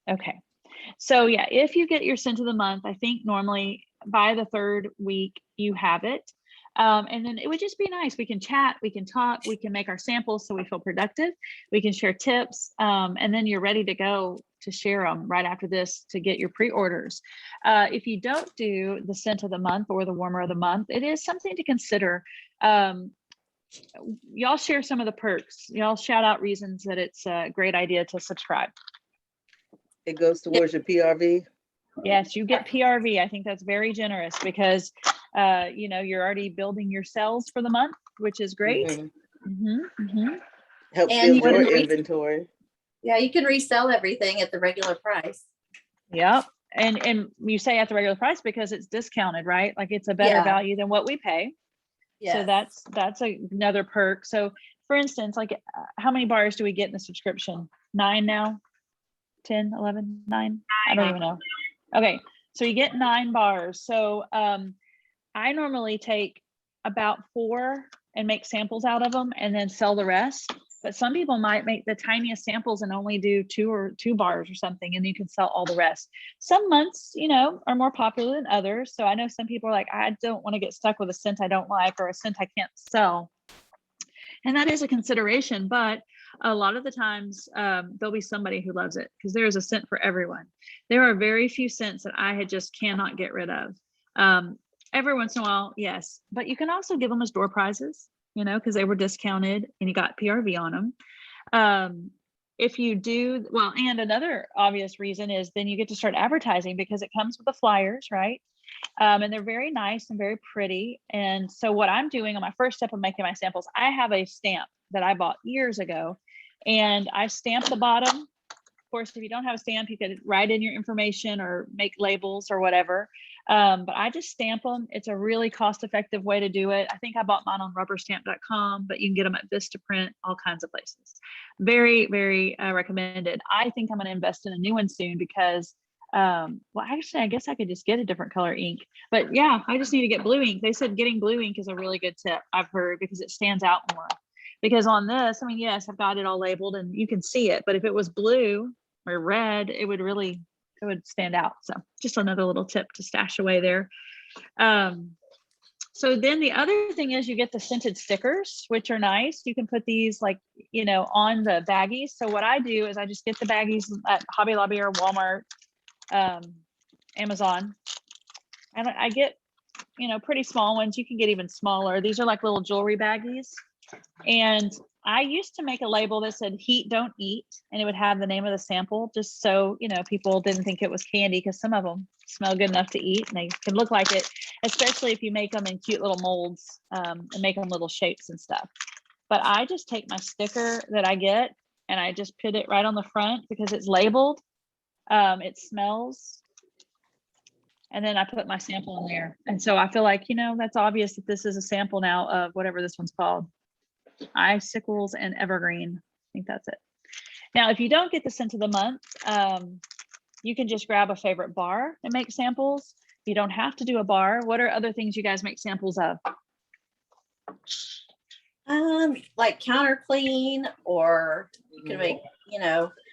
Okay. So yeah, if you get your scent of the month, I think normally by the third week you have it. And then it would just be nice. We can chat, we can talk, we can make our samples so we feel productive. We can share tips, and then you're ready to go to share them right after this to get your pre-orders. If you don't do the scent of the month or the warmer of the month, it is something to consider. Y'all share some of the perks. Y'all shout out reasons that it's a great idea to subscribe. It goes towards your PRV. Yes, you get PRV. I think that's very generous because, you're already building your sales for the month, which is great. Help And build your inventory. Yeah, you can resell everything at the regular price. Yep. And you say at the regular price because it's discounted, right? Like it's a better value than what we pay. Yes. So that's another perk. So for instance, like how many bars do we get in the subscription? 9 now? 10, 11, 9? I don't even know. Okay. So you get 9 bars. So I normally take about 4 and make samples out of them and then sell the rest. But some people might make the tiniest samples and only do 2 bars or something, and you can sell all the rest. Some months, are more popular than others. So I know some people are like, I don't want to get stuck with a scent I don't like or a scent I can't sell. And that is a consideration, but a lot of the times there'll be somebody who loves it because there is a scent for everyone. There are very few scents that I just cannot get rid of. Every once in a while, yes, but you can also give them as door prizes, because they were discounted and you got PRV on them. If you do, well, and another obvious reason is then you get to start advertising because it comes with the flyers, right? And they're very nice and very pretty. And so what I'm doing on my first step of making my samples, I have a stamp that I bought years ago and I stamp the bottom. Of course, if you don't have a stamp, you could write in your information or make labels or whatever. But I just stamp them. It's a really cost-effective way to do it. I think I bought mine on rubberstamp.com, but you can get them at Vistaprint, all kinds of places. Very, very recommended. I think I'm going to invest in a new one soon because well, actually, I guess I could just get a different color ink, but yeah, I just need to get blue ink. They said getting blue ink is a really good tip, I've heard, because it stands out more. Because on this, I mean, yes, I've got it all labeled and you can see it, but if it was blue or red, it would stand out. So just another little tip to stash away there. So then the other thing is you get the scented stickers, which are nice. You can put these on the baggies. So what I do is I just get the baggies at Hobby Lobby or Walmart, Amazon, and I get pretty small ones. You can get even smaller. These are like little jewelry baggies, and I used to make a label that said heat don't eat, and it would have the name of the sample just so people didn't think it was candy, because some of them smell good enough to eat and they can look like it, especially if you make them in cute little molds and make them little shapes and stuff. But I just take my sticker that I get and I just put it right on the front because it's labeled. It smells, and then I put my sample in there. And so I feel like, that's obvious that this is a sample now of whatever this one's called. Icicles and Evergreen. I think that's it. Now, if you don't get the scent of the month, you can just grab a favorite bar and make samples. You don't have to do a bar. What are other things you guys make samples of? Like counter clean, or you can make,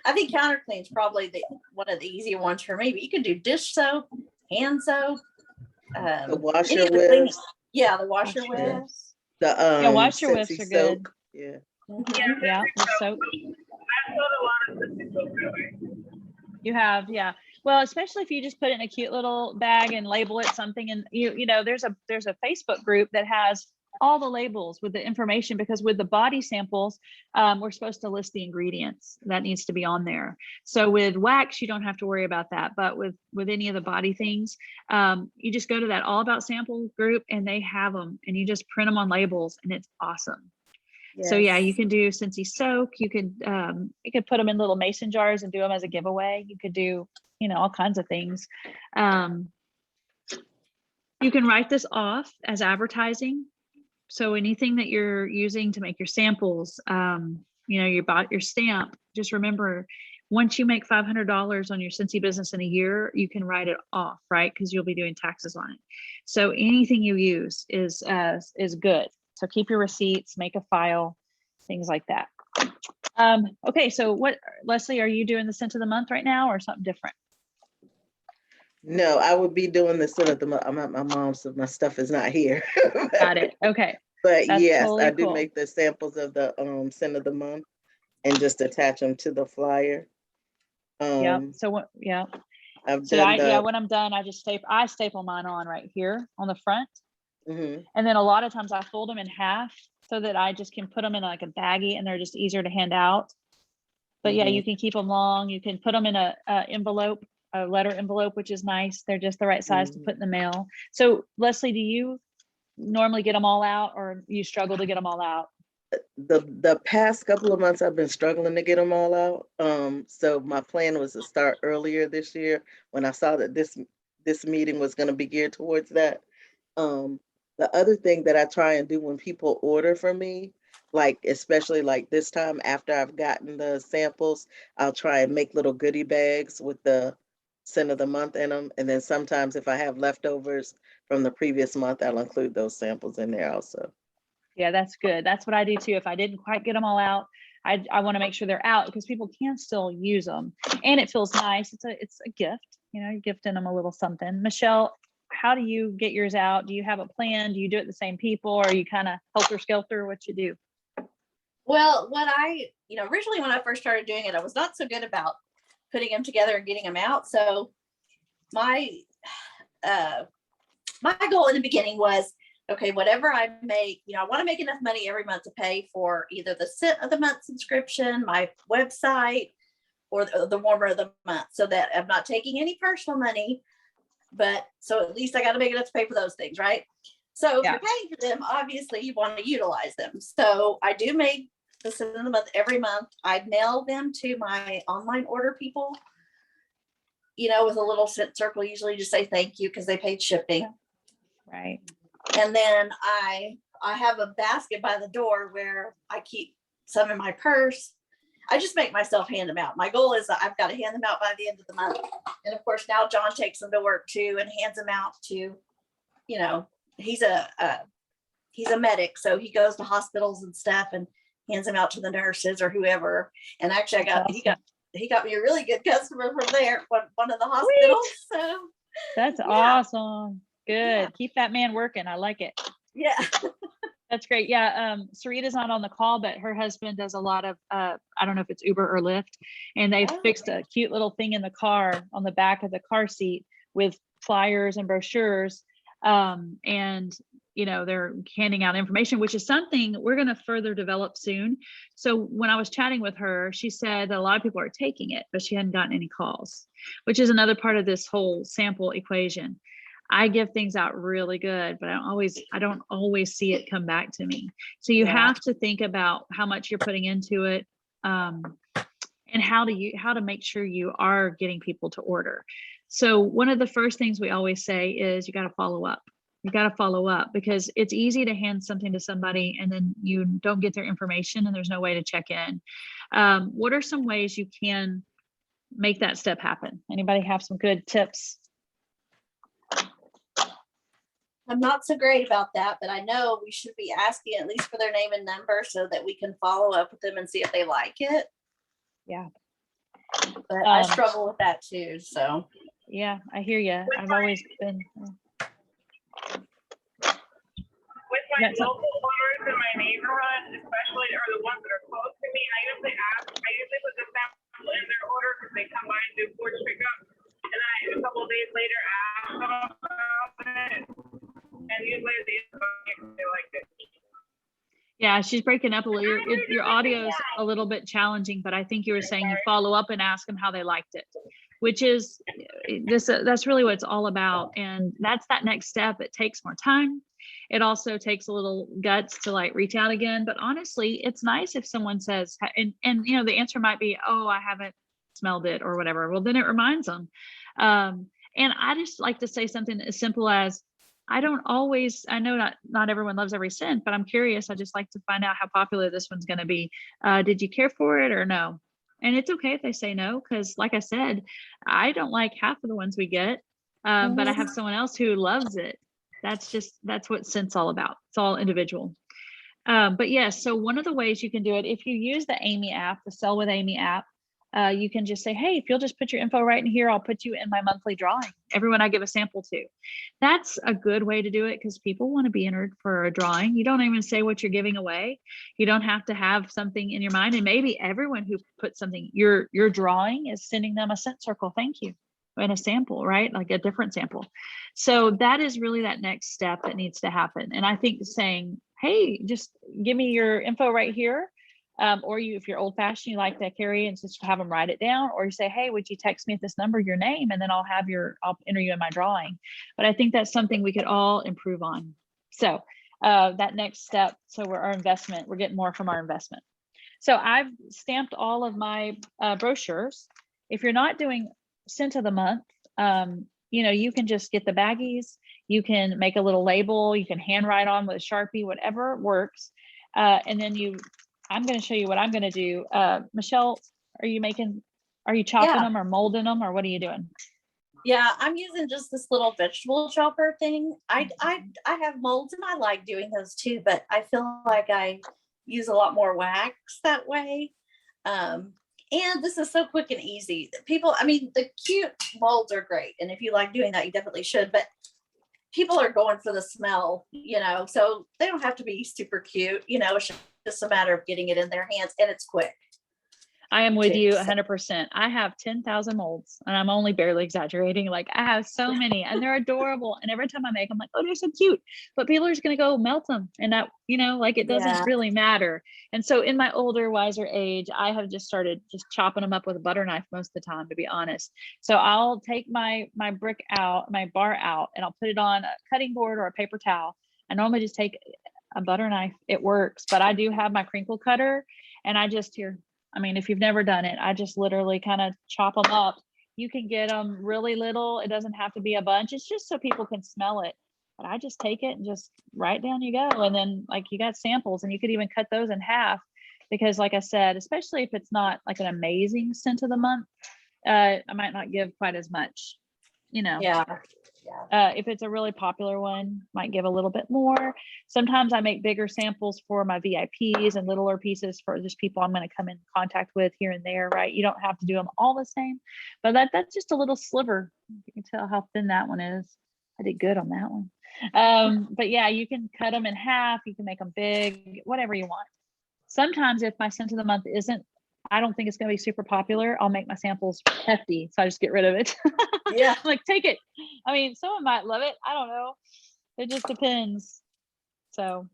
I think counter clean is probably one of the easier ones for me, but you can do dish soap, hand soap, the washer whiffs. Yeah, the washer whiffs. The washer whiffs are good. Yeah. Mm-hmm. Yeah, the soap. You have, yeah. Well, especially if you just put it in a cute little bag and label it something, and there's a Facebook group that has all the labels with the information, because with the body samples, we're supposed to list the ingredients that needs to be on there. So with wax, you don't have to worry about that. But with any of the body things, you just go to that All About Sample group and they have them, and you just print them on labels, and it's awesome. Yes. So yeah, you can do Scentsy soak. You could put them in little mason jars and do them as a giveaway. You could do, all kinds of things. You can write this off as advertising. So anything that you're using to make your samples, you bought your stamp, just remember, once you make $500 on your Scentsy business in a year, you can write it off, right? Because you'll be doing taxes on it. So anything you use is good. So keep your receipts, make a file, things like that. Okay, so what, Leslie, are you doing the scent of the month right now or something different? No, I would be doing the scent of the month. I'm at my mom's, so my stuff is not here. Got it. Okay. But That's yes, totally I do cool. make the samples of the scent of the month and just attach them to the flyer. Yeah. So what? Yeah. I've So done the. when I'm done, I staple mine on right here on the front. Mhm. And then a lot of times I fold them in half so that I just can put them in like a baggie and they're just easier to hand out. But yeah, you can keep them long. You can put them in a envelope, a letter envelope, which is nice. They're just the right size to put in the mail. So Leslie, do you normally get them all out or you struggle to get them all out? The past couple of months I've been struggling to get them all out. So my plan was to start earlier this year when I saw that this meeting was going to be geared towards that. The other thing that I try and do when people order from me, like especially like this time after I've gotten the samples, I'll try and make little goodie bags with the scent of the month in them. And then sometimes if I have leftovers from the previous month, I'll include those samples in there also. Yeah, that's good. That's what I do too. If I didn't quite get them all out, I want to make sure they're out because people can still use them and it feels nice. It's a gift, you're gifting them a little something. Michelle, how do you get yours out? Do you have a plan? Do you do it the same people or are you kind of helter skelter? What you do? Well, what originally when I first started doing it, I was not so good about putting them together and getting them out. So my goal in the beginning was, okay, whatever I make, I want to make enough money every month to pay for either the scent of the month subscription, my website, or the warmer of the month, so that I'm not taking any personal money. But so at least I got to make enough to pay for those things, right? So if you're paying for them, obviously you want to utilize them. So I do make the scent of the month every month. I mail them to my online order people, with a little scent circle, usually just say thank you because they paid shipping. Right. And then I have a basket by the door where I keep some in my purse. I just make myself hand them out. My goal is that I've got to hand them out by the end of the month. And of course, now John takes them to work too and hands them out to, he's a medic. So he goes to hospitals and stuff and hands them out to the nurses or whoever. And actually he got me a really good customer from there, one of the hospitals. So that's awesome. Good. Yeah. Keep that man working. I like it. Yeah. That's great. Yeah. Sarita's not on the call, but her husband does a lot of, I don't know if it's Uber or Lyft, and they fixed a cute little thing in the car on the back of the car seat with flyers and brochures. And they're handing out information, which is something we're going to further develop soon. So when I was chatting with her, she said that a lot of people are taking it, but she hadn't gotten any calls, which is another part of this whole sample equation. I give things out really good, but I don't always see it come back to me. So you have to think about how much you're putting into it, and how to make sure you are getting people to order. So one of the first things we always say is you got to follow up. You got to follow up because it's easy to hand something to somebody and then you don't get their information and there's no way to check in. What are some ways you can make that step happen? Anybody have some good tips? I'm not so great about that, but I know we should be asking at least for their name and number so that we can follow up with them and see if they like it. Yeah. But I struggle with that too. So yeah, I hear you. I've always been. With my local bars in my neighborhood, especially, or the ones that are close to me, I usually put the sample in their order because they come by and do porch pickup. And then a couple of days later, ask them about it. And usually they like it. Yeah, she's breaking up a little. Your audio is a little bit challenging, but I think you were saying you follow up and ask them how they liked it, which is that's really what it's all about. And that's that next step. It takes more time. It also takes a little guts to like reach out again. But honestly, it's nice if someone says, and the answer might be, oh, I haven't smelled it or whatever. Well, then it reminds them. And I just like to say something as simple as, I know not everyone loves every scent, but I'm curious. I just like to find out how popular this one's going to be. Did you care for it or no? And it's okay if they say no, because like I said, I don't like half of the ones we get, but I have someone else who loves it. That's what scent's all about. It's all individual. But yes, so one of the ways you can do it, if you use the Amy app, the Sell with Amy app, you can just say, hey, if you'll just put your info right in here, I'll put you in my monthly drawing. Everyone I give a sample to. That's a good way to do it because people want to be entered for a drawing. You don't even say what you're giving away. You don't have to have something in your mind. And maybe everyone who puts something, your drawing is sending them a scent circle. Thank you. And a sample, right? Like a different sample. So that is really that next step that needs to happen. And I think saying, hey, just give me your info right here. Or if you're old fashioned, you like to carry and just have them write it down, or you say, hey, would you text me at this number, your name, and then I'll enter you in my drawing. But I think that's something we could all improve on. So that next step, so our investment, we're getting more from our investment. So I've stamped all of my brochures. If you're not doing scent of the month, you can just get the baggies, you can make a little label, you can handwrite on with a Sharpie, whatever works. And then I'm going to show you what I'm going to do. Michelle, are you chopping them or molding them, or what are you doing? Yeah, I'm using just this little vegetable chopper thing. I have molds and I like doing those too, but I feel like I use a lot more wax that way. And this is so quick and easy. The cute molds are great. And if you like doing that, you definitely should, but people are going for the smell, so they don't have to be super cute, it's just a matter of getting it in their hands, and it's quick. I am with you 100%. I have 10,000 molds and I'm only barely exaggerating. Like I have so many and they're adorable. And every time I make them, like, oh, they're so cute, but people are just going to go melt them. And that, it doesn't really matter. And so in my older, wiser age, I have just started just chopping them up with a butter knife most of the time, to be honest. So I'll take my brick out, my bar out, and I'll put it on a cutting board or a paper towel. I normally just take a butter knife. It works, but I do have my crinkle cutter, and if you've never done it, I just literally kind of chop them up. You can get them really little. It doesn't have to be a bunch. It's just so people can smell it. But I just take it and just right down you go. And then you got samples, and you could even cut those in half, because like I said, especially if it's not like an amazing scent of the month, I might not give quite as much, Yeah. If it's a really popular one, might give a little bit more. Sometimes I make bigger samples for my VIPs and littler pieces for just people I'm going to come in contact with here and there, right? You don't have to do them all the same, but that's just a little sliver. You can tell how thin that one is. I did good on that one. But yeah, you can cut them in half. You can make them big, whatever you want. Sometimes if my scent of the month I don't think it's going to be super popular, I'll make my samples hefty. So I just get rid of it. Yeah. Like, take it. Someone might love it. I don't know. It just depends. So.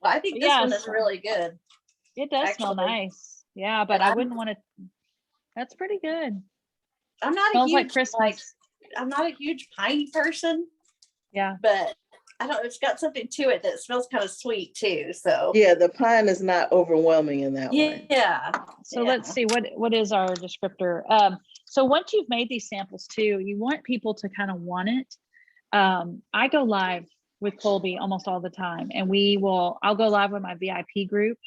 Well, I think this one is really good. It does smell nice. Yeah, but I wouldn't want to. That's pretty good. I'm not Smells like Christmas. I'm not a huge piney person. Yeah. But I don't know, it's got something to it that smells kind of sweet too. So yeah, the pine is not overwhelming in that one. Yeah. So let's see what is our descriptor. So once you've made these samples too, you want people to kind of want it. I go live with Colby almost all the time, and I'll go live with my VIP group,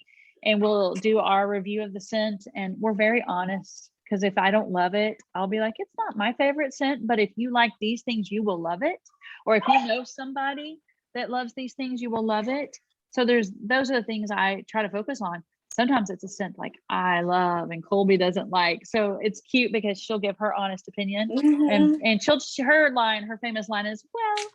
and we'll do our review of the scent, and we're very honest. Because if I don't love it, I'll be like, it's not my favorite scent, but if you like these things, you will love it. Or if you know somebody that loves these things, you will love it. So those are the things I try to focus on. Sometimes it's a scent like I love and Colby doesn't like. So it's cute because she'll give her honest opinion. Mm-hmm. And her famous line is, well,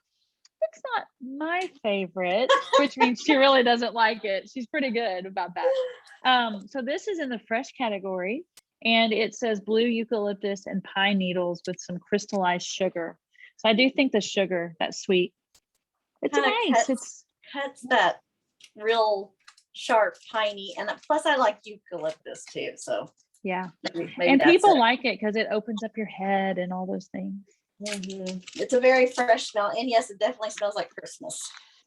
it's not my favorite, which means she really doesn't like it. She's pretty good about that. So this is in the fresh category. And it says blue eucalyptus and pine needles with some crystallized sugar. So I do think the sugar, that's sweet. It's nice. Cuts that real sharp piney, and plus I like eucalyptus too. So yeah, maybe and people like it because it opens up your head and all those things. Mm-hmm. It's a very fresh smell, and yes, it definitely smells like Christmas.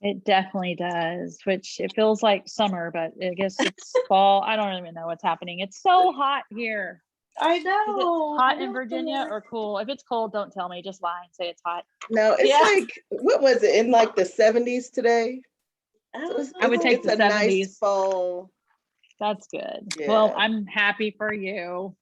It definitely does, which it feels like summer, but I guess it's fall. I don't even know what's happening. It's so hot here. I know. Is it hot in Virginia or cool? If it's cold, don't tell me. Just lie and say it's hot. No, it's like, what was it, in like the 70s today? So I would take the 70s. Nice fall. That's good. Yeah. Well, I'm happy for you.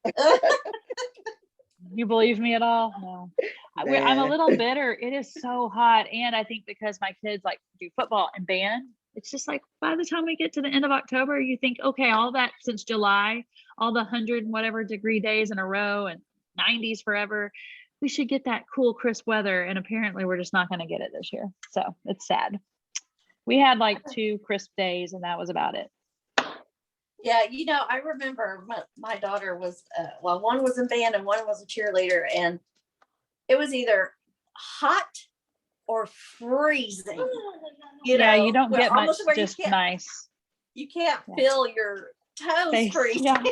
You believe me at all? No. I'm a little bitter. It is so hot. And I think because my kids like do football and band, It's just like by the time we get to the end of October, you think, okay, all that since July, all the 100 and whatever degree days in a row and 90s forever, we should get that cool, crisp weather. And apparently we're just not going to get it this year. So it's sad. We had like 2 crisp days and that was about it. Yeah, I remember my daughter was, one was in band and one was a cheerleader, and it was either hot or freezing. Yeah, you don't get much where just nice. You can't feel your toes freezing. Yeah.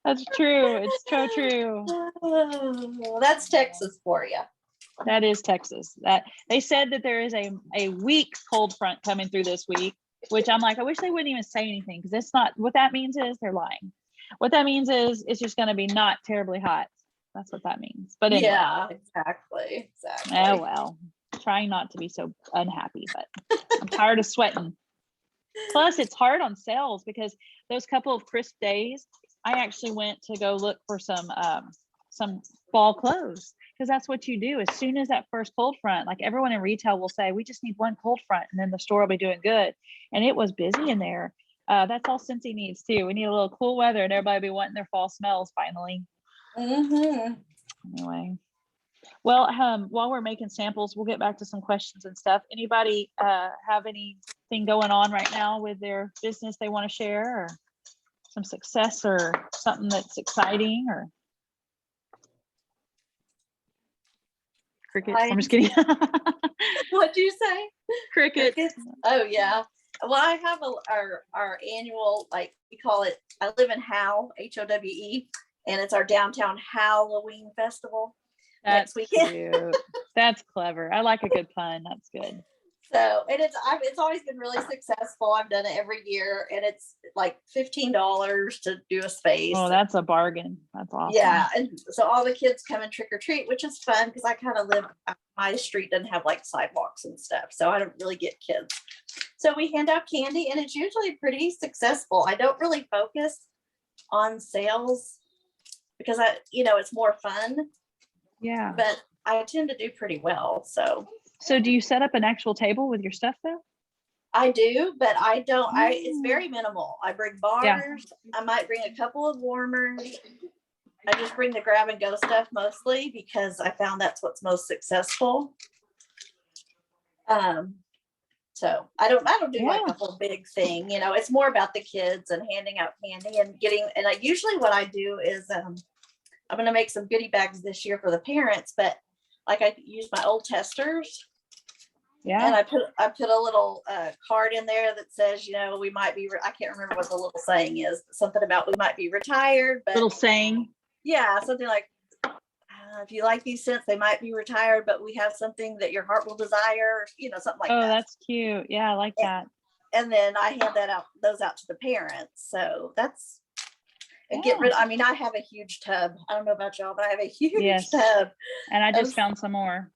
That's true. It's so true. Oh, that's Texas for you. That is Texas. That they said that there is a weak cold front coming through this week, which I'm like, I wish they wouldn't even say anything, because it's not what that means is they're lying. What that means is it's just going to be not terribly hot. That's what that means. But anyway. Yeah, exactly. Oh well, trying not to be so unhappy, but I'm tired of sweating. Plus, it's hard on sales because those couple of crisp days, I actually went to go look for some fall clothes, because that's what you do. As soon as that first cold front, like everyone in retail will say, we just need one cold front and then the store will be doing good. And it was busy in there. That's all Cincy needs too. We need a little cool weather and everybody will be wanting their fall smells finally. Mm-hmm. Anyway, well, while we're making samples, we'll get back to some questions and stuff. Anybody have anything going on right now with their business they want to share, or some success or something that's exciting, or crickets? I'm just kidding. What'd you say? Crickets. Oh yeah. Well, I have our annual, like we call it, I live in Howe, HOWE, and it's our downtown Halloween festival. That's next weekend. cute. That's clever. I like a good pun. That's good. So, and it's always been really successful. I've done it every year, and it's like $15 to do a space. Oh, that's a bargain. That's awesome. Yeah, and so all the kids come and trick or treat, which is fun because I kind of live, my street doesn't have like sidewalks and stuff, so I don't really get kids. So we hand out candy, and it's usually pretty successful. I don't really focus on sales because it's more fun. Yeah. But I tend to do pretty well. So do you set up an actual table with your stuff though? I do, but I don't. It's very minimal. I bring bars. Yeah. I might bring a couple of warmers. I just bring the grab and go stuff mostly because I found that's what's most successful. So I don't do like the whole big thing. It's more about the kids and handing out candy and getting. And usually what I do is I'm going to make some goodie bags this year for the parents, but like I use my old testers. Yeah. And I put a little card in there that says, we might be, I can't remember what the little saying is, but something about we might be retired. But little saying. Yeah, something like, if you like these scents, they might be retired, but we have something that your heart will desire, something like that. Oh, that's cute. Yeah, I like that. And then I hand those out to the parents. So that's, and get rid, I have a huge tub. I don't know about y'all, but I have a huge tub. And I just found some more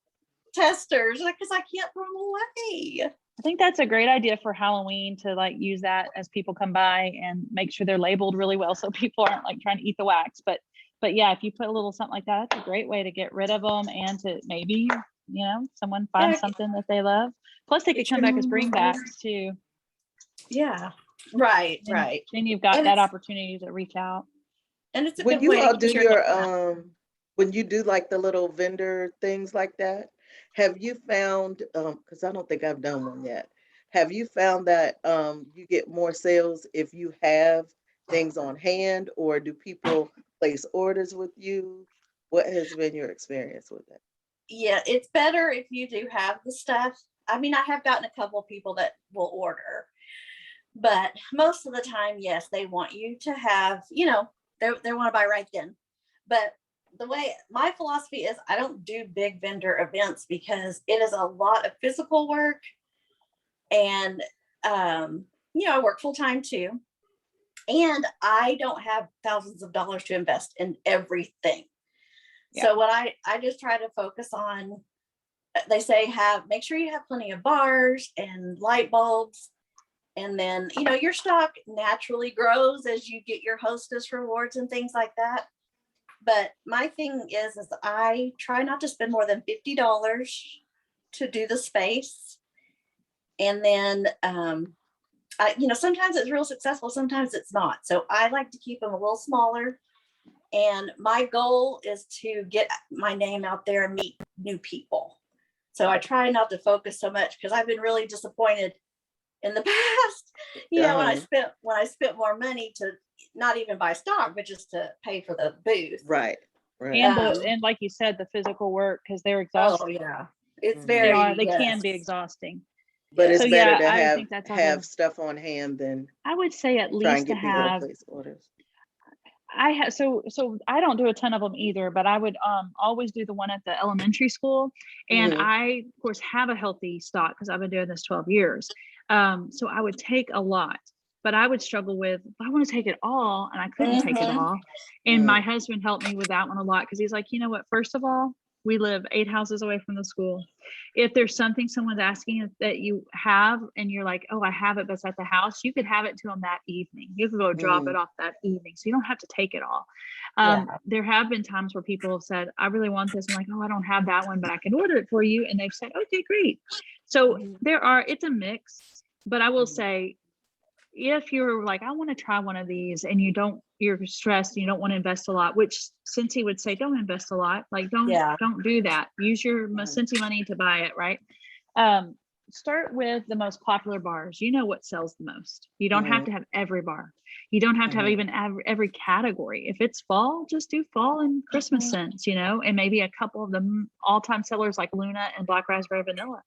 testers because I can't throw them away. I think that's a great idea for Halloween to like use that as people come by and make sure they're labeled really well so people aren't like trying to eat the wax. But yeah, if you put a little something like that, that's a great way to get rid of them and to maybe, someone finds something that they love. Plus they could come back as bringbacks too. Yeah. Right. Then you've got that opportunity to reach out. And it's a when good you way all to do your when you do like the little vendor things like that, have you found, because I don't think I've done one yet, have you found that you get more sales if you have things on hand, or do people place orders with you? What has been your experience with that? Yeah, it's better if you do have the stuff. I have gotten a couple of people that will order, but most of the time, yes, they want you to have, they want to buy right then. But the way my philosophy is, I don't do big vendor events because it is a lot of physical work. And, I work full time too. And I don't have thousands of dollars to invest in everything. Yeah. So what I just try to focus on, they say make sure you have plenty of bars and light bulbs. And then, your stock naturally grows as you get your hostess rewards and things like that. But my thing is I try not to spend more than $50 to do the space. And then, sometimes it's real successful, sometimes it's not. So I like to keep them a little smaller. And my goal is to get my name out there and meet new people. So I try not to focus so much, because I've been really disappointed in the past, when I spent more money to not even buy stock, but just to pay for the booth. Right. And like you said, the physical work, because they're exhausting. Oh yeah, it's Mhm. very. They can be exhausting. But it's So, better to I think that's have stuff on hand than I would say at try and least to get people to have. place orders. I have so I don't do a ton of them either, but I would always do the one at the elementary school, and Mhm. I of course have a healthy stock because I've been doing this 12 years. So I would take a lot, but I would struggle with, I want to take it all, and I couldn't take it Mhm. all. And my husband helped me with that one a lot, because he's like, you know what? First of all, we live 8 houses away from the school. If there's something someone's asking that you have, and you're like, oh, I have it, but it's at the house, you could have it to them that evening. You could go drop it off that evening. So you don't have to take it all. There have been times where people have said, I really want this. I'm like, oh, I don't have that one, but I can order it for you. And they've said, okay, great. So it's a mix, but I will say, if you're like, I want to try one of these, and you're stressed, you don't want to invest a lot, which Cincy would say, don't invest a lot. Like, don't do that. Use your Cincy money to buy it. Right. Start with the most popular bars. You know what sells the most. You don't have to have every bar. You don't have to have even every category. If it's fall, just do fall and Christmas scents, and maybe a couple of the all-time sellers like Luna and Black Raspberry Vanilla.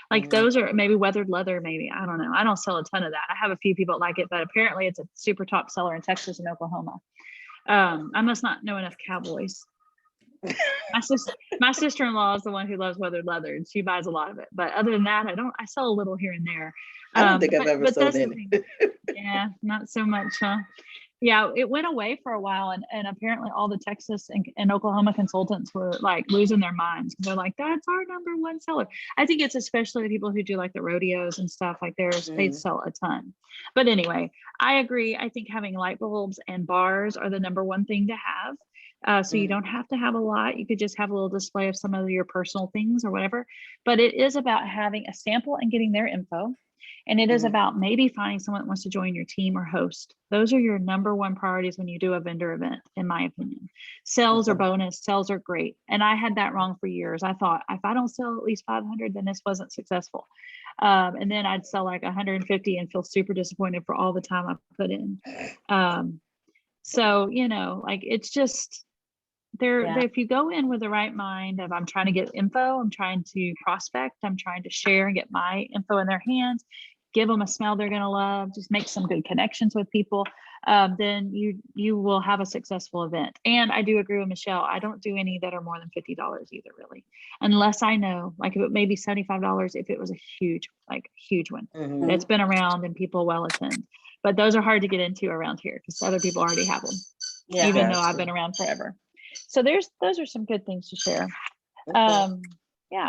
Like those are maybe weathered leather, maybe. I don't know. I don't sell a ton of that. I have a few people that like it, but apparently it's a super top seller in Texas and Oklahoma. I must not know enough cowboys. My sister-in-law is the one who loves weathered leather, and she buys a lot of it. But other than that, I sell a little here and there. I don't think I've ever sold any. Yeah, not so much, huh? Yeah, it went away for a while, and apparently all the Texas and Oklahoma consultants were like losing their minds. They're like, that's our number one seller. I think it's especially the people who do like the rodeos and stuff like theirs, they sell a ton. But anyway, I agree. I think having light bulbs and bars are the number one thing to have. So you don't have to have a lot. You could just have a little display of some of your personal things or whatever. But it is about having a sample and getting their info. And it is about maybe finding someone that wants to join your team or host. Those are your number one priorities when you do a vendor event, in my opinion. Sales are bonus. Sales are great. And I had that wrong for years. I thought, if I don't sell at least 500, then this wasn't successful. And then I'd sell like 150 and feel super disappointed for all the time I put in. So, like, it's just, if you go in with the right mind of, I'm trying to get info, I'm trying to prospect, I'm trying to share and get my info in their hands, give them a smell they're going to love, just make some good connections with people, then you will have a successful event. And I do agree with Michelle. I don't do any that are more than $50 either, really, unless I know, like, if it may be $75, if it was a huge one that's been around and people well attend. But those are hard to get into around here because other people already have them, even though I've been around forever. So those are some good things to share. Yeah.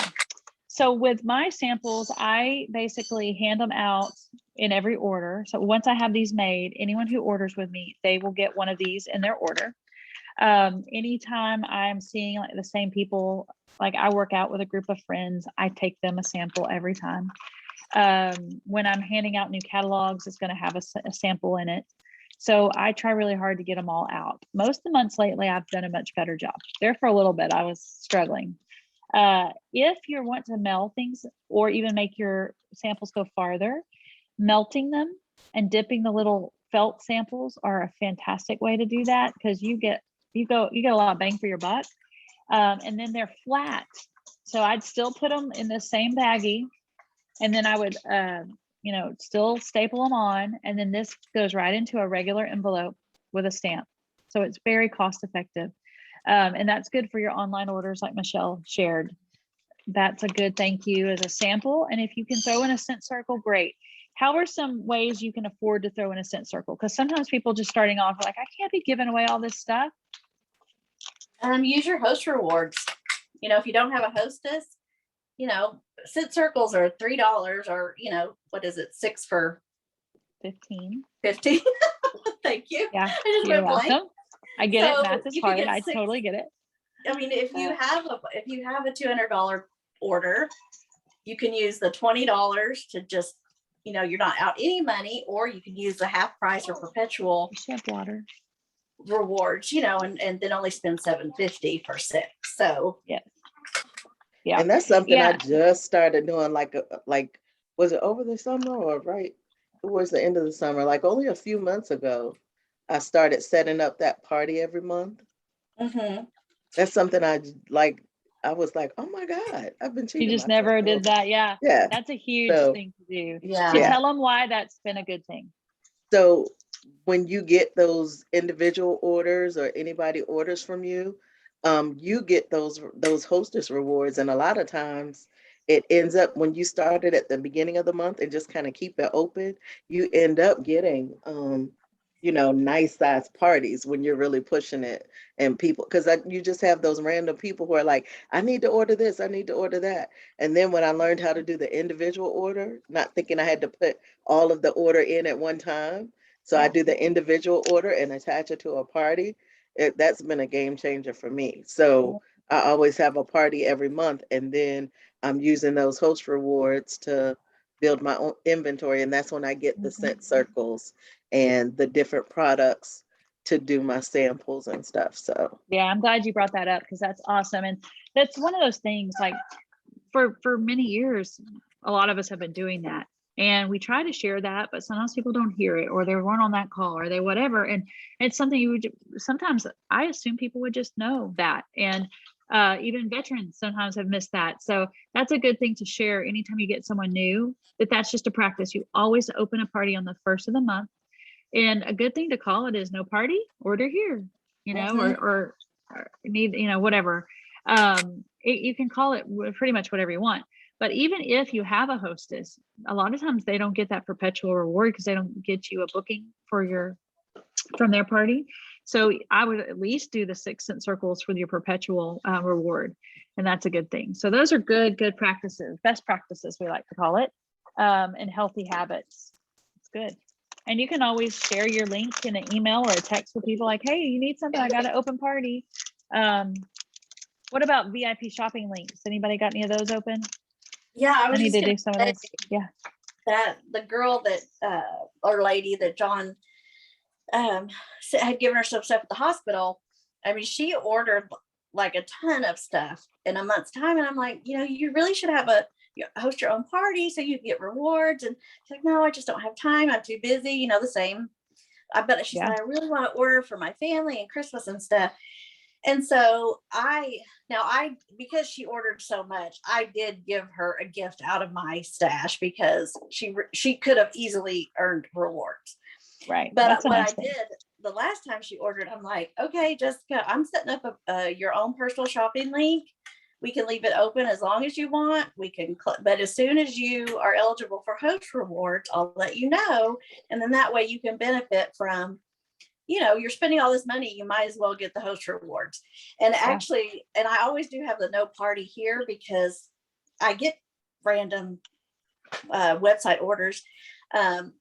So with my samples, I basically hand them out in every order. So once I have these made, anyone who orders with me, they will get one of these in their order. Anytime I'm seeing like the same people, like I work out with a group of friends, I take them a sample every time. When I'm handing out new catalogs, it's going to have a sample in it. So I try really hard to get them all out. Most of the months lately, I've done a much better job. There for a little bit, I was struggling. If you want to mail things or even make your samples go farther, melting them and dipping the little felt samples are a fantastic way to do that, because you get a lot of bang for your buck. And then they're flat. So I'd still put them in the same baggie, and then I would still staple them on, and then this goes right into a regular envelope with a stamp. So it's very cost effective. And that's good for your online orders, like Michelle shared. That's a good thank you as a sample. And if you can throw in a scent circle, great. How are some ways you can afford to throw in a scent circle? Because sometimes people just starting off are like, I can't be giving away all this stuff. Use your host rewards. If you don't have a hostess, scent circles are $3, or what is it, 6 for 15. Thank you. Yeah, you're welcome. I get it. Math is hard. I totally get it. I mean, if you have a $200 order, you can use the $20 to just, you're not out any money, or you can use the half price or perpetual You should have water. rewards, and then only spend $7.50 for 6. So Yeah. And that's something I Yeah. just started doing, like, was it over the summer or right towards the end of the summer? Like only a few months ago, I started setting up that party every month. That's something I was like, oh my God, I've been cheating You just myself. never did that. Yeah. Yeah. That's a huge thing to do. Yeah. So tell them why that's been a good thing. So when you get those individual orders or anybody orders from you, you get those hostess rewards. And a lot of times it ends up, when you started at the beginning of the month and just kind of keep it open, you end up getting, nice size parties when you're really pushing it. And people, because you just have those random people who are like, I need to order this, I need to order that. And then when I learned how to do the individual order, not thinking I had to put all of the order in at one time, so I do the individual order and attach it to a party. That's been a game changer for me. So I always have a party every month, and then I'm using those host rewards to build my own inventory. And that's when I get the scent circles and the different products to do my samples and stuff. So yeah, I'm glad you brought that up, because that's awesome. And that's one of those things, like for many years, a lot of us have been doing that. And we try to share that, but sometimes people don't hear it, or they weren't on that call, or they whatever. And it's something you would, sometimes I assume people would just know that. And even veterans sometimes have missed that. So that's a good thing to share anytime you get someone new, that's just a practice. You always open a party on the first of the month. And a good thing to call it is no party, order here, or need, whatever. You can call it pretty much whatever you want. But even if you have a hostess, a lot of times they don't get that perpetual reward because they don't get you a booking from their party. So I would at least do the 6 scent circles for your perpetual reward. And that's a good thing. So those are good practices, best practices, we like to call it, and healthy habits. It's good. And you can always share your link in an email or a text with people like, hey, you need something, I got an open party. What about VIP shopping links? Anybody got any of those open? Yeah, I need to do some of those. Yeah. That the girl that or lady that John had given her some stuff at the hospital. I mean, she ordered like a ton of stuff in a month's time. And I'm like, you really should have host your own party so you get rewards. And she's like, no, I just don't have time. I'm too busy. The same. I bet she said, I really want to order for my family and Christmas and stuff. And so because she ordered so much, I did give her a gift out of my stash because she could have easily earned rewards. Right. But what I did the last time she ordered, I'm like, okay, Jessica, I'm setting up your own personal shopping link. We can leave it open as long as you want. We can, but as soon as you are eligible for host rewards, I'll let you know. And then that way you can benefit from, you're spending all this money, you might as well get the host rewards. And actually, and I always do have the no party here because I get random website orders. And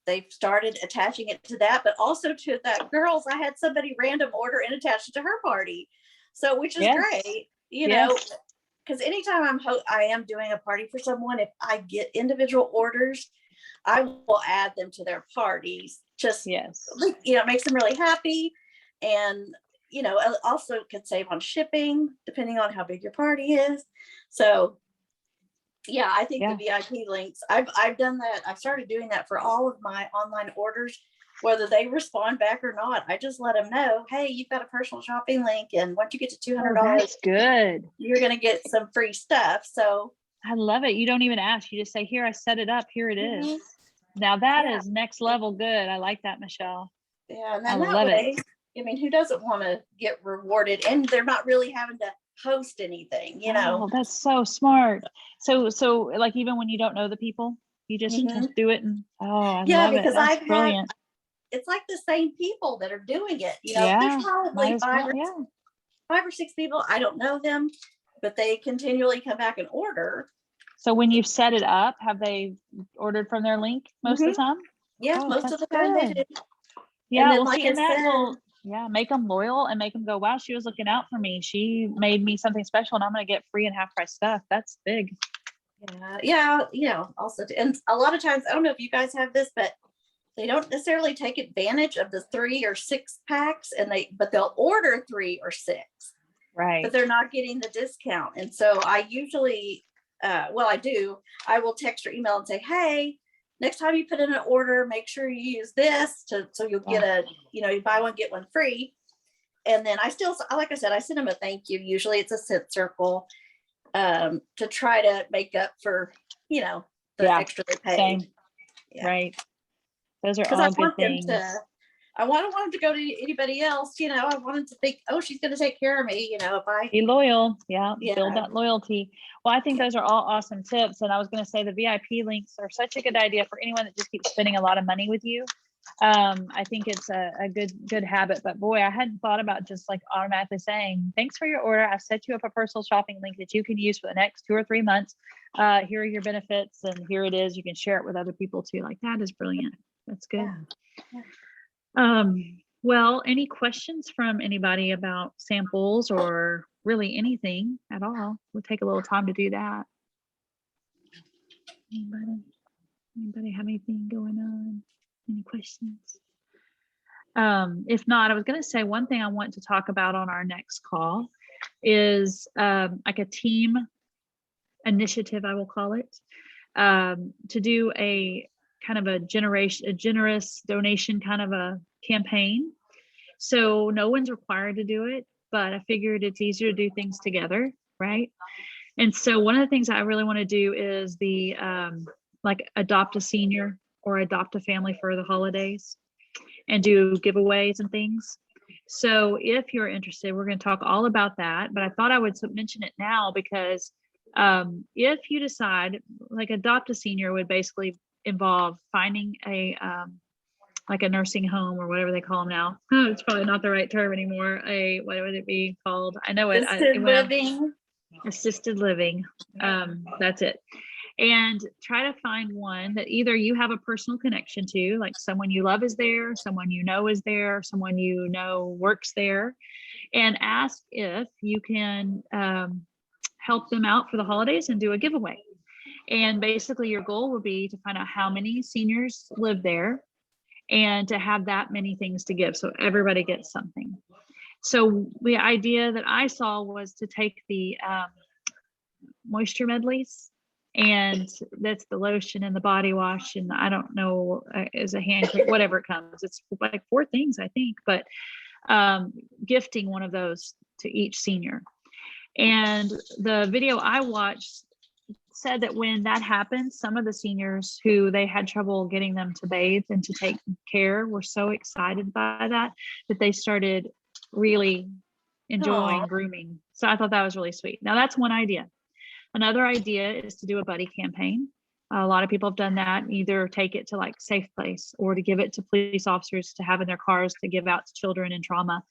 they've started attaching it to that, but also to that girl's, I had somebody random order and attach it to her party. So, which is great, because anytime I am doing a party for someone, if I get individual orders, I will add them to their parties. Just, it makes them really happy. And, also can save on shipping, depending on how big your party is. So, yeah, I think the VIP links, I've done that. I've started doing that for all of my online orders, whether they respond back or not. I just let them know, hey, you've got a personal shopping link. And once you get to $200, that's good. You're going to get some free stuff. So I love it. You don't even ask. You just say, here, I set it up. Here it is. Now that is next level good. I like that, Michelle. Yeah. And then I love it. I mean, who doesn't want to get rewarded? And they're not really having to host anything, Oh, that's so smart. So like, even when you don't know the people, you just do it. And I love it. That's brilliant. It's like the same people that are doing it. There's probably five or six people. I don't know them, but they continually come back and order. So when you've set it up, have they ordered from their link most of the time? Yes, most of the time they do. Yeah, well, like I said, Yeah, make them loyal and make them go, wow, she was looking out for me. She made me something special and I'm going to get free and half price stuff. That's big. Yeah. Also, and a lot of times, I don't know if you guys have this, but they don't necessarily take advantage of the 3 or 6 packs, but they'll order 3 or 6, right? But they're not getting the discount. And so I usually, I will text or email and say, hey, next time you put in an order, make sure you use this so you'll get you buy one, get one free. And then like I said, I send them a thank you. Usually it's a cent circle to try to make up for, the extra they paid. Same. Yeah. Right. Those are all good things. I don't want them to go to anybody else. I want them to think, oh, she's going to take care of me. If I be loyal. Yeah. Build that loyalty. Well, I think those are all awesome tips. And I was going to say the VIP links are such a good idea for anyone that just keeps spending a lot of money with you. I think it's a good habit, but boy, I hadn't thought about just like automatically saying, thanks for your order. I've set you up a personal shopping link that you can use for the next 2 or 3 months. Here are your benefits and here it is. You can share it with other people too. Like that is brilliant. That's good. Yeah. Well, any questions from anybody about samples or really anything at all? We'll take a little time to do that. Anybody have anything going on? Any questions? If not, I was going to say one thing I want to talk about on our next call is like a team initiative, I will call it, to do a kind of a generous donation kind of a campaign. So no one's required to do it, but I figured it's easier to do things together, right? And so one of the things I really want to do is the like adopt a senior or adopt a family for the holidays and do giveaways and things. So if you're interested, we're going to talk all about that, but I thought I would mention it now because if you decide like adopt a senior would basically involve finding a like a nursing home or whatever they call them now. Oh, it's probably not the right term anymore. What would it be called? I know it. Assisted living. That's it. And try to find one that either you have a personal connection to, like someone you love is there, someone you know is there, someone you know works there, and ask if you can help them out for the holidays and do a giveaway. And basically your goal will be to find out how many seniors live there and to have that many things to give. So everybody gets something. So the idea that I saw was to take the moisture medleys, and that's the lotion and the body wash, and I don't know, as a hand cream, whatever it comes. It's like 4 things, I think, but gifting one of those to each senior. And the video I watched said that when that happened, some of the seniors who they had trouble getting them to bathe and to take care were so excited by that they started really enjoying grooming. So I thought that was really sweet. Now that's one idea. Another idea is to do a buddy campaign. A lot of people have done that, either take it to like Safe Place or to give it to police officers to have in their cars to give out to children in trauma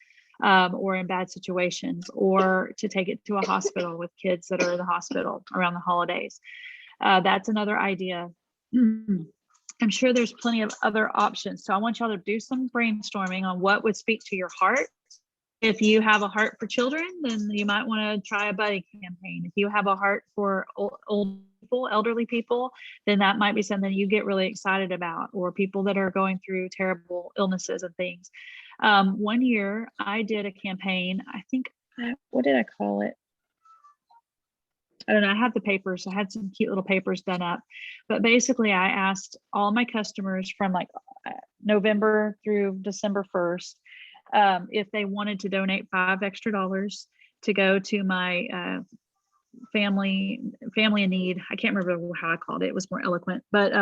or in bad situations, or to take it to a hospital with kids that are in the hospital around the holidays. That's another idea. I'm sure there's plenty of other options. So I want y'all to do some brainstorming on what would speak to your heart. If you have a heart for children, then you might want to try a buddy campaign. If you have a heart for old people, elderly people, then that might be something you get really excited about, or people that are going through terrible illnesses and things. One year I did a campaign, I think, what did I call it? I don't know. I have the papers. I had some cute little papers done up, but basically I asked all my customers from like November through December 1st, if they wanted to donate $5 extra to go to my family in need. I can't remember how I called it. It was more eloquent, but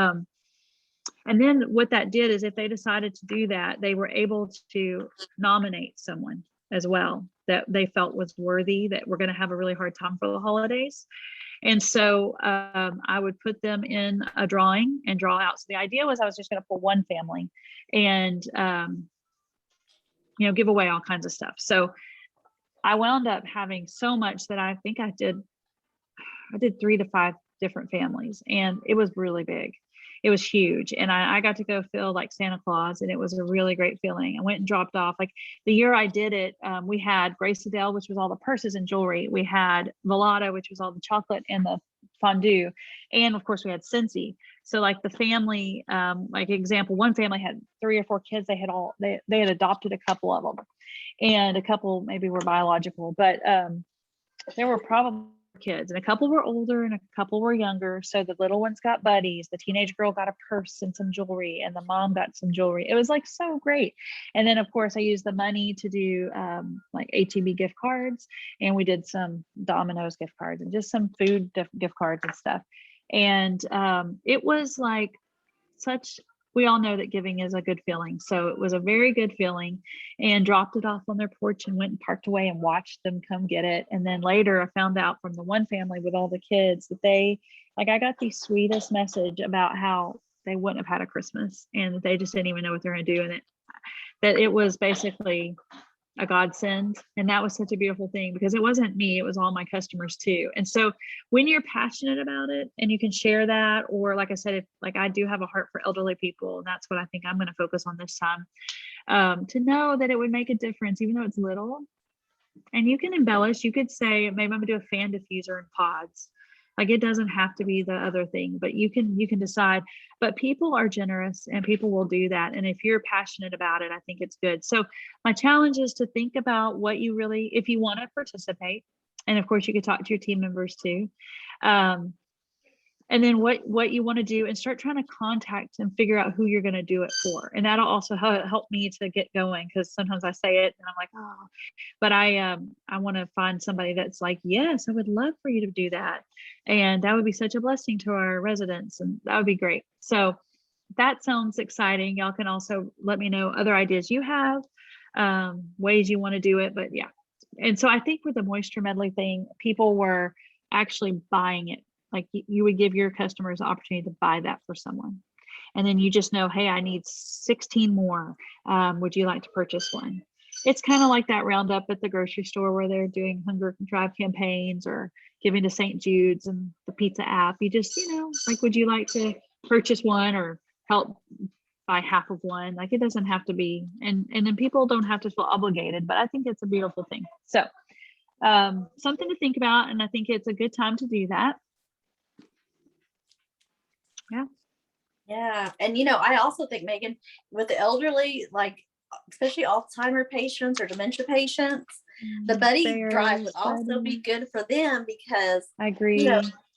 and then what that did is if they decided to do that, they were able to nominate someone as well that they felt was worthy, that we're going to have a really hard time for the holidays. And so I would put them in a drawing and draw out. So the idea was I was just going to pull one family and give away all kinds of stuff. So I wound up having so much that I think I did 3 to 5 different families, and it was really big. it was huge. And I got to go feel like Santa Claus, and it was a really great feeling. I went and dropped off, like the year I did it, we had Grace Adele, which was all the purses and jewelry. We had Velada, which was all the chocolate and the fondue. And of course we had Scentsy. So like the family, like example, one family had 3 or 4 kids. They had adopted a couple of them, and a couple maybe were biological, but there were probably kids, and a couple were older and a couple were younger. So the little ones got buddies. The teenage girl got a purse and some jewelry, and the mom got some jewelry. It was like so great. And then of course I used the money to do like HEB gift cards, and we did some Domino's gift cards and just some food gift cards and stuff. And it was like we all know that giving is a good feeling. So it was a very good feeling, and dropped it off on their porch and went and parked away and watched them come get it. And then later I found out from the one family with all the kids that I got the sweetest message about how they wouldn't have had a Christmas, and that they just didn't even know what they're going to do. And that it was basically a godsend. And that was such a beautiful thing, because it wasn't me, it was all my customers too. And so when you're passionate about it and you can share that, or like I said, if like I do have a heart for elderly people, and that's what I think I'm going to focus on this time, to know that it would make a difference, even though it's little. And you can embellish, you could say, maybe I'm gonna do a fan diffuser in pods. Like it doesn't have to be the other thing, but you can decide. But people are generous and people will do that. And if you're passionate about it, I think it's good. So my challenge is to think about what you really, if you want to participate, and of course you could talk to your team members too. And then what you want to do, and start trying to contact and figure out who you're going to do it for. And that'll also help me to get going, because sometimes I say it and I'm like, oh, but I want to find somebody that's like, yes, I would love for you to do that. And that would be such a blessing to our residents, and that would be great. So that sounds exciting. Y'all can also let me know other ideas you have, ways you want to do it. But yeah. And so I think with the moisture medley thing, people were actually buying it. Like you would give your customers the opportunity to buy that for someone. And then you just know, hey, I need 16 more. Would you like to purchase one? It's kind of like that roundup at the grocery store where they're doing hunger drive campaigns, or giving to St. Jude's and the pizza app. You just, like, would you like to purchase one or help buy half of one? Like it doesn't have to be, and then people don't have to feel obligated, but I think it's a beautiful thing. So something to think about. And I think it's a good time to do that. Yeah. Yeah. And, I also think, Megan, with the elderly, like, especially Alzheimer patients or dementia patients, the buddy drive would also be good for them, because I agree.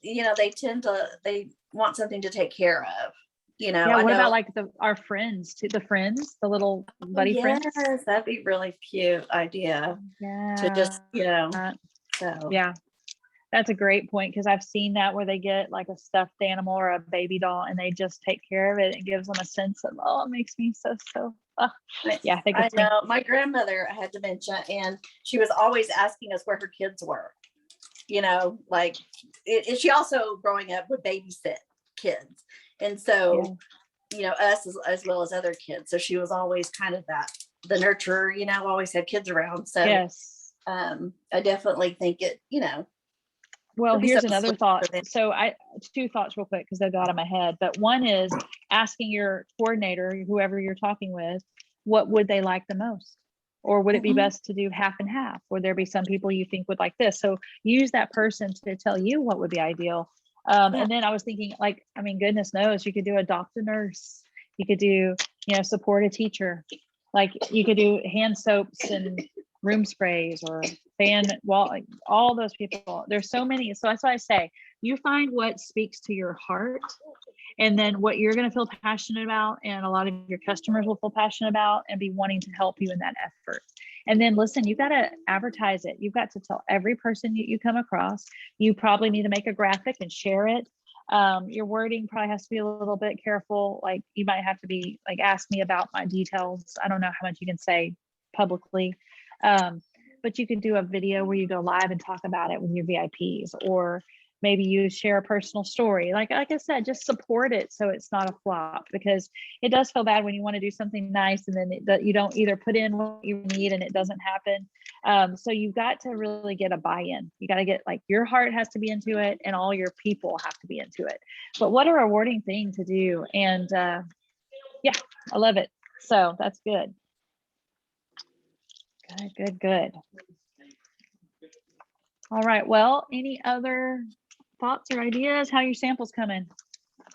They want something to take care of. Yeah. What about like our friends, the little buddy friends? Yes, that'd be really cute idea. Yeah. To just, so yeah. That's a great point, because I've seen that where they get like a stuffed animal or a baby doll, and they just take care of it. It gives them a sense of, oh, it makes me so. Yeah, I know. My grandmother had dementia, and she was always asking us where her kids were. Like she also, growing up, would babysit kids, and so us as well as other kids. So she was always kind of the nurturer. Always had kids around. So yes, I definitely think it. Well, here's another thought. So two thoughts real quick, because they got out of my head. But one is asking your coordinator, whoever you're talking with, what would they like the most? Or would it be best to do half and half? Would there be some people you think would like this? So use that person to tell you what would be ideal. And then I was thinking, like, I mean, goodness knows, you could do adopt a nurse. You could do, support a teacher. Like you could do hand soaps and room sprays, or all those people. There's so many. So that's why I say, you find what speaks to your heart, and then what you're going to feel passionate about, and a lot of your customers will feel passionate about and be wanting to help you in that effort. And then listen, you've got to advertise it. You've got to tell every person you come across. You probably need to make a graphic and share it. Your wording probably has to be a little bit careful. Like you might have to be like, ask me about my details. I don't know how much you can say publicly. But you could do a video where you go live and talk about it with your VIPs, or maybe you share a personal story. Like I said, just support it so it's not a flop, because it does feel bad when you want to do something nice and then that you don't either put in what you need and it doesn't happen. So you've got to really get a buy-in. You got to get, like, your heart has to be into it and all your people have to be into it. But what a rewarding thing to do. And yeah, I love it. So that's good. Good. All right. Well, any other thoughts or ideas? How are your samples coming?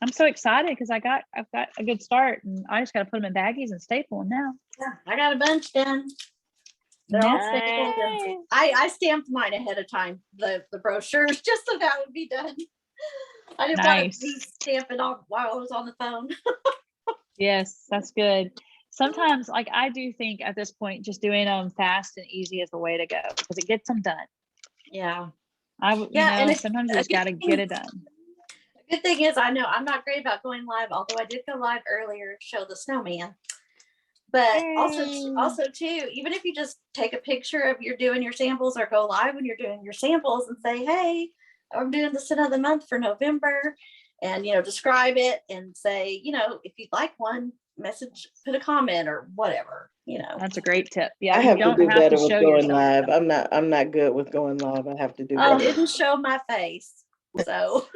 I'm so excited because I've got a good start, and I just got to put them in baggies and staple them now. Yeah, I got a bunch done. They're all stapled. And I stamped mine ahead of time, the brochures, just so that would be done. I didn't want to be stamping off while I was on the phone. Yes, that's good. Sometimes, like, I do think at this point, just doing them fast and easy is the way to go because it gets them done. Yeah. And sometimes you just got to get it done. The good thing is, I know I'm not great about going live, although I did go live earlier to show the snowman. But also too, even if you just take a picture of you're doing your samples or go live when you're doing your samples and say, hey, I'm doing the scent of the month for November, and, describe it and say, if you'd like one, message, put a comment or whatever, That's a great tip. Yeah. I have to do better with going live. I'm not good with going live. I have to do better. I didn't show my face. So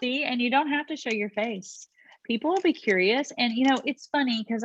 see, and you don't have to show your face. People will be curious. And, it's funny because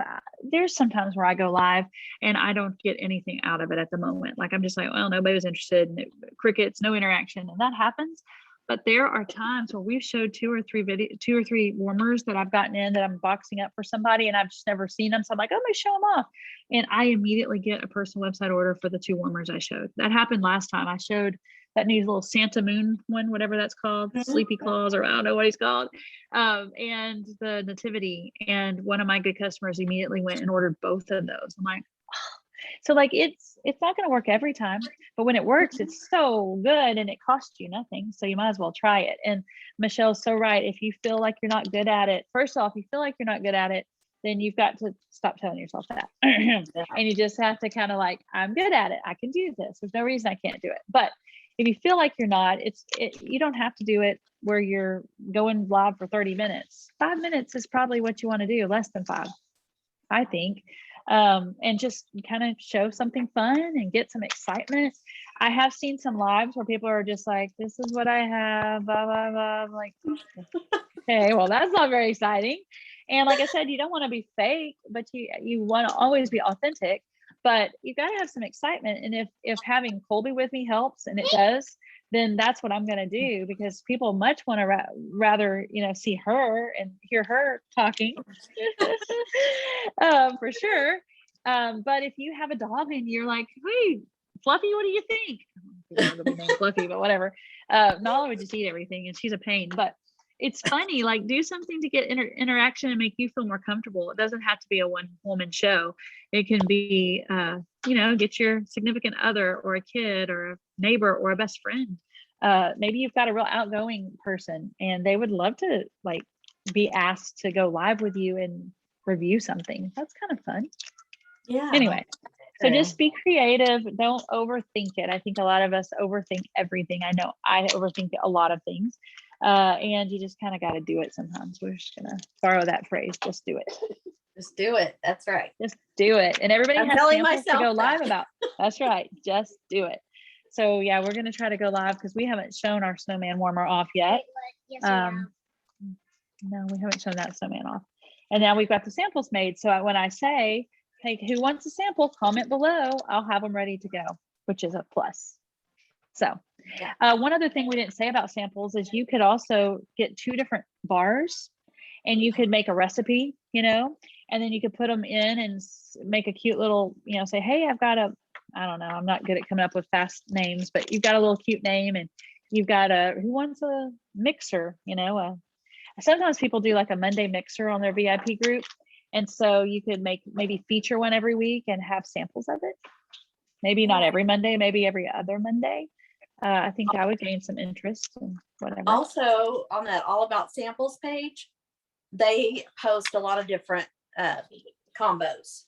there's sometimes where I go live and I don't get anything out of it at the moment. Like, I'm just like, well, nobody was interested in crickets, no interaction. And that happens. But there are times where we've showed two or three warmers that I've gotten in that I'm boxing up for somebody and I've just never seen them. So I'm like, oh, let me show them off. And I immediately get a personal website order for the 2 warmers I showed. That happened last time. I showed that new little Santa Moon one, whatever that's called, Sleepy Claus, or I don't know what he's called, and the Nativity. And one of my good customers immediately went and ordered both of those. I'm like, oh. So, like, it's not going to work every time, but when it works, it's so good and it costs you nothing. So you might as well try it. And Michelle's so right. If you feel like you're not good at it, first off, you feel like you're not good at it, then you've got to stop telling yourself that. And you just have to kind of like, I'm good at it. I can do this. There's no reason I can't do it. But if you feel like you're not, you don't have to do it where you're going live for 30 minutes. 5 minutes is probably what you want to do, less than 5, I think. And just kind of show something fun and get some excitement. I have seen some lives where people are just like, this is what I have, blah, blah, blah. I'm like, okay, well, that's not very exciting. And like I said, you don't want to be fake, but you want to always be authentic, but you got to have some excitement. And if having Colby with me helps, and it does, then that's what I'm going to do, because people much want to rather, see her and hear her talking for sure. But if you have a dog and you're like, hey, Fluffy, what do you think? It'll be named Fluffy, but whatever. Nala would just eat everything and she's a pain, but it's funny, like, do something to get interaction and make you feel more comfortable. It doesn't have to be a one-woman show. It can be, get your significant other or a kid or a neighbor or a best friend. Maybe you've got a real outgoing person and they would love to, like, be asked to go live with you and review something. That's kind of fun. Yeah. Anyway, so just be creative. Don't overthink it. I think a lot of us overthink everything. I know I overthink a lot of things. And you just kind of got to do it sometimes. We're just going to borrow that phrase. Just do it. Just do it. That's right. Just do it. And everybody has samples to go live that. about. That's right. Just do it. So yeah, we're going to try to go live because we haven't shown our snowman warmer off yet. No, we haven't shown that snowman off. And now we've got the samples made. So when I say, hey, who wants a sample, comment below, I'll have them ready to go, which is a plus. So one other thing we didn't say about samples is you could also get 2 different bars and you could make a recipe, and then you could put them in and make a cute little, say, hey, I've got I don't know, I'm not good at coming up with fast names, but you've got a little cute name and you've got who wants a mixer, sometimes people do like a Monday mixer on their VIP group. And so you could maybe feature one every week and have samples of it. Maybe not every Monday, maybe every other Monday. I think that would gain some interest and whatever. Also, on that All About Samples page, they post a lot of different combos.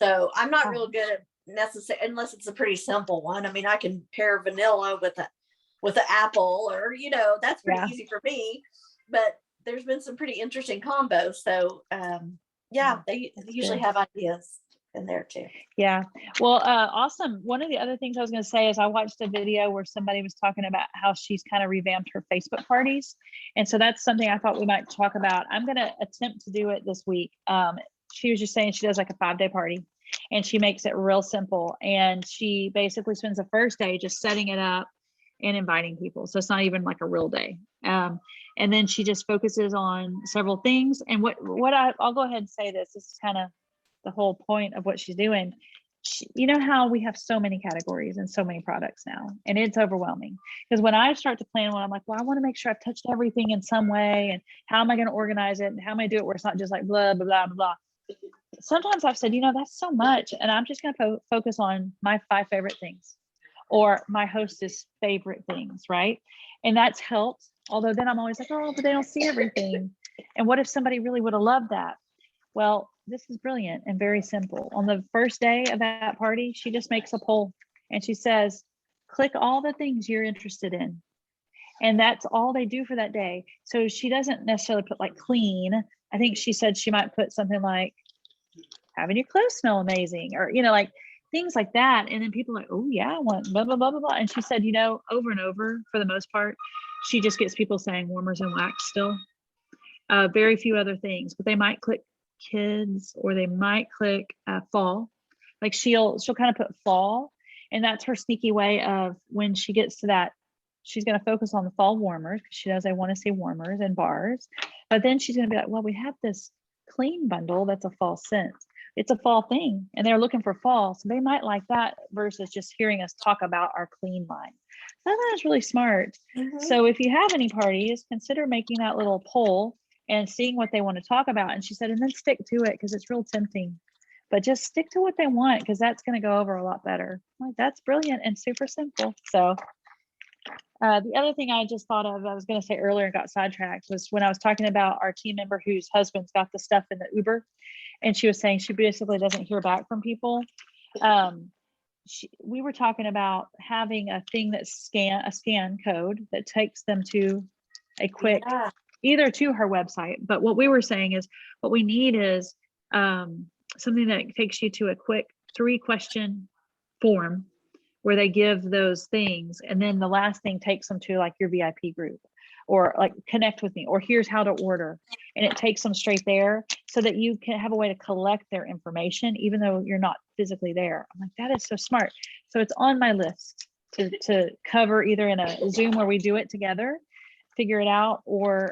So I'm not real good at necessarily, unless it's a pretty simple one. I mean, I can pair vanilla with with the apple, or, that's pretty Yeah. easy for me, but there's been some pretty interesting combos. So, yeah, they usually have ideas in there too. Yeah. Well, awesome. One of the other things I was going to say is I watched a video where somebody was talking about how she's kind of revamped her Facebook parties. And so that's something I thought we might talk about. I'm going to attempt to do it this week. She was just saying she does like a 5-day party and she makes it real simple. And she basically spends the first day just setting it up and inviting people. So it's not even like a real day. And then she just focuses on several things. And I'll go ahead and say this is kind of the whole point of what she's doing. You know how we have so many categories and so many products now, and it's overwhelming. Because when I start to plan one, I'm like, well, I want to make sure I've touched everything in some way, and how am I going to organize it, and how am I do it where it's not just like blah blah blah blah blah. Sometimes I've said, that's so much, and I'm just going to focus on my 5 favorite things, or my hostess favorite things, right? And that's helped. Although then I'm always like, oh, but they don't see everything, and what if somebody really would have loved that? Well, this is brilliant and very simple. On the first day of that party, she just makes a poll and she says, click all the things you're interested in. And that's all they do for that day. So she doesn't necessarily put like clean. I think she said she might put something like having your clothes smell amazing, or, like things like that. And then people are like, oh yeah, I want blah, blah, blah, blah, blah. And she said, over and over, for the most part, she just gets people saying warmers and wax still. Very few other things, but they might click kids, or they might click fall. Like she'll kind of put fall, and that's her sneaky way of, when she gets to that, she's going to focus on the fall warmers, because she knows they want to see warmers and bars. But then she's going to be like, well, we have this clean bundle that's a fall scent. It's a fall thing, and they're looking for fall, so they might like that versus just hearing us talk about our clean line. So I thought that's really smart. So if you have any parties, consider making that little poll and seeing what they want to talk about. And she said, and then stick to it, because it's real tempting, but just stick to what they want, because that's going to go over a lot better. Like, that's brilliant and super simple. So the other thing I just thought of, I was going to say earlier and got sidetracked, was when I was talking about our team member whose husband's got the stuff in the Uber, and she was saying she basically doesn't hear back from people. We were talking about having a thing that's a scan code that takes them to a quick, either to her website. But what we were saying is, what we need is something that takes you to a quick 3-question form where they give those things, and then the last thing takes them to like your VIP group, or like connect with me, or here's how to order, and it takes them straight there, so that you can have a way to collect their information even though you're not physically there. I'm like, that is so smart. So it's on my list to cover, either in a Zoom where we do it together, figure it out, or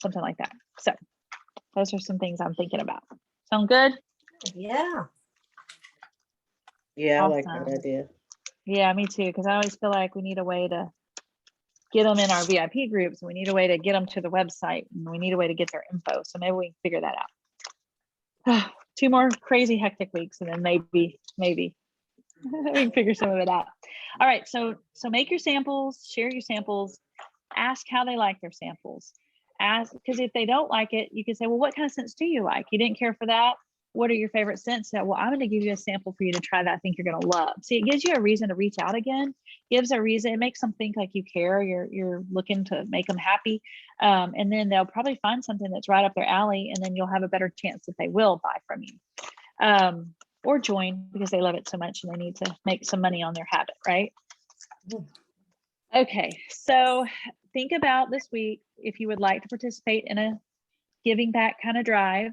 something like that. So those are some things I'm thinking about. Sound good? Yeah. Yeah, Awesome. I like that idea. Yeah, me too. Because I always feel like we need a way to get them in our VIP groups. We need a way to get them to the website, and we need a way to get their info. So maybe we can figure that out. 2 more crazy hectic weeks, and then maybe we can figure some of it out. All right. So make your samples, share your samples, ask how they like their samples. Ask, because if they don't like it, you can say, well, what kind of scents do you like? You didn't care for that. What are your favorite scents? Well, I'm going to give you a sample for you to try that I think you're going to love. See, it gives you a reason to reach out again. Gives a reason. It makes them think like you care. You're looking to make them happy. And then they'll probably find something that's right up their alley, and then you'll have a better chance that they will buy from you. Or join because they love it so much and they need to make some money on their habit, right? Okay, so think about this week if you would like to participate in a giving back kind of drive,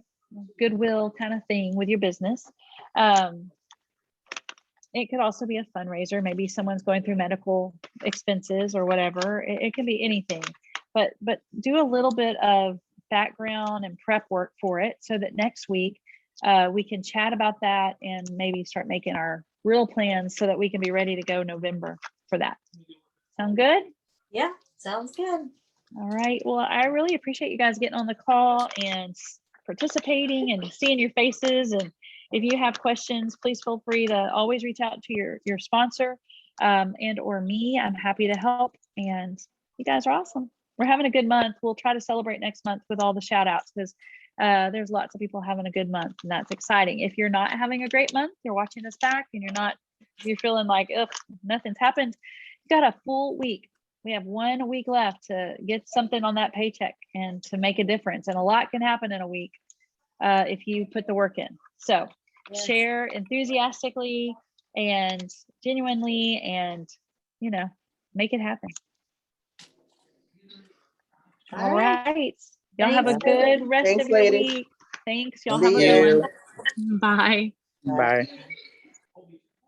goodwill kind of thing with your business. It could also be a fundraiser. Maybe someone's going through medical expenses or whatever. It can be anything, but do a little bit of background and prep work for it so that next week we can chat about that and maybe start making our real plans so that we can be ready to go November for that. Sound good? Yeah, sounds good. All right. Well, I really appreciate you guys getting on the call and participating and seeing your faces. And if you have questions, please feel free to always reach out to your sponsor and or me. I'm happy to help. And you guys are awesome. We're having a good month. We'll try to celebrate next month with all the shout outs because there's lots of people having a good month, and that's exciting. If you're not having a great month, you're watching this back and you're feeling like, ugh, nothing's happened. You got a full week We have 1 week left to get something on that paycheck and to make a difference. And a lot can happen in a week if you put the work in. So Yes. share enthusiastically and genuinely, and make it happen. All right. Y'all have a Thanks, good ladies. rest Thanks, of your ladies. week. Thanks. Y'all See have a you. good one. Bye. Bye.